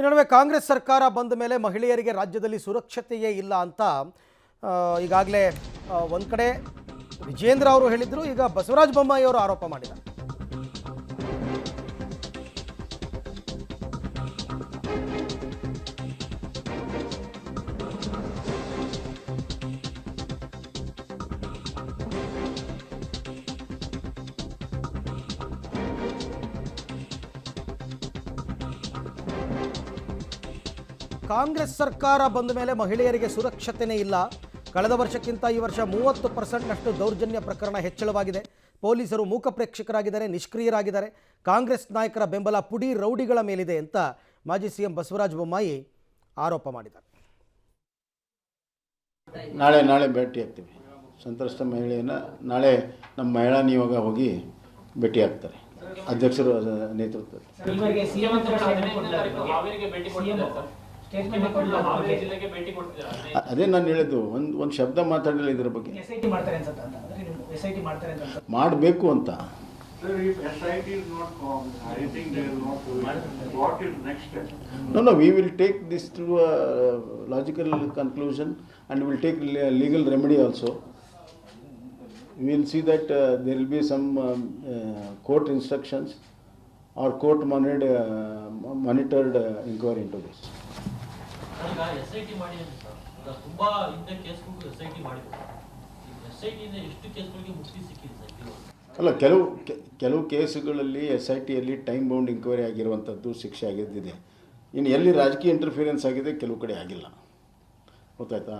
ಈ ನಡುವೆ ಕಾಂಗ್ರೆಸ್ ಸರ್ಕಾರ ಬಂದ ಮೇಲೆ ಮಹಿಳೆಯರಿಗೆ ರಾಜ್ಯದಲ್ಲಿ ಸುರಕ್ಷತೆಯೇ ಇಲ್ಲ ಅಂತ ಈಗಾಗಲೇ ಒಂದು ಕಡೆ ವಿಜೇಂದ್ರ ಅವರು ಹೇಳಿದ್ರು. ಈಗ ಬಸವರಾಜ ಬೊಮ್ಮಾಯಿ ಅವರು ಆರೋಪ ಮಾಡಿದ್ದಾರೆ. ಕಾಂಗ್ರೆಸ್ ಸರ್ಕಾರ ಬಂದ ಮೇಲೆ ಮಹಿಳೆಯರಿಗೆ ಸುರಕ್ಷತೆನೇ ಇಲ್ಲ. ಕಳೆದ ವರ್ಷಕ್ಕಿಂತ ಈ ವರ್ಷ 30% ದೌರ್ಜನ್ಯ ಪ್ರಕರಣ ಹೆಚ್ಚಳವಾಗಿದೆ. ಪೊಲೀಸರು ಮೂಕ ಪ್ರೇಕ್ಷಕರಾಗಿದ್ದಾರೆ, ನಿಷ್ಕ್ರಿಯರಾಗಿದ್ದಾರೆ. ಕಾಂಗ್ರೆಸ್ ನಾಯಕರ ಬೆಂಬಲ ಪುಡಿ ರೌಡಿಗಳ ಮೇಲಿದೆ ಅಂತ ಮಾಜಿ ಸಿಎಂ ಬಸವರಾಜ ಬೊಮ್ಮಾಯಿ ಆರೋಪ ಮಾಡಿದ್ದಾರೆ. ನಾಳೆ ಭೇಟಿ ಆಗ್ತೀವಿ. ಸಂತ್ರಸ್ತ ಮಹಿಳೆಯನ್ನು ನಾಳೆ ನಮ್ಮ ಮಹಿಳಾ ನಿಯೋಗ ಹೋಗಿ ಭೇಟಿ ಆಗ್ತಾರೆ ಅಧ್ಯಕ್ಷರು ನೇತೃತ್ವದಲ್ಲಿ. ಅದೇ ನಾನು ಹೇಳಿದ್ದು, ಒಂದು ಶಬ್ದ ಮಾತಾಡಲಿಲ್ಲ ಇದ್ರ ಬಗ್ಗೆ. ಮಾಡಬೇಕು ಅಂತ. No, we will take this to a logical conclusion and we will take legal remedy also. We will see that there will be some court instructions or court monitored inquiry into this. SIT ಮಾಡಿ sir, ತುಂಬಾ ಇಂಥ ಕೇಸ್ಗಳು SIT ಮಾಡಿದ್ರು. SIT ಇಂದ ಎಷ್ಟು ಕೇಸ್ಗಳಿಗೆ ಮುಕ್ತಿ ಸಿಕ್ಕಿದೆ sir? ಅಲ್ಲ, ಕೆಲವು ಕೇಸುಗಳಲ್ಲಿ SITಯಲ್ಲಿ ಟೈಮ್ ಬೌಂಡ್ ಇಂಕ್ವೈರಿ ಆಗಿರುವಂಥದ್ದು ಶಿಕ್ಷೆ ಆಗಿದ್ದಿದೆ. ಇನ್ನು ಎಲ್ಲಿ ರಾಜಕೀಯ ಇಂಟರ್ಫಿರೆನ್ಸ್ ಆಗಿದೆ ಕೆಲವು ಕಡೆ ಆಗಿಲ್ಲ. ಗೊತ್ತಾಯ್ತಾ?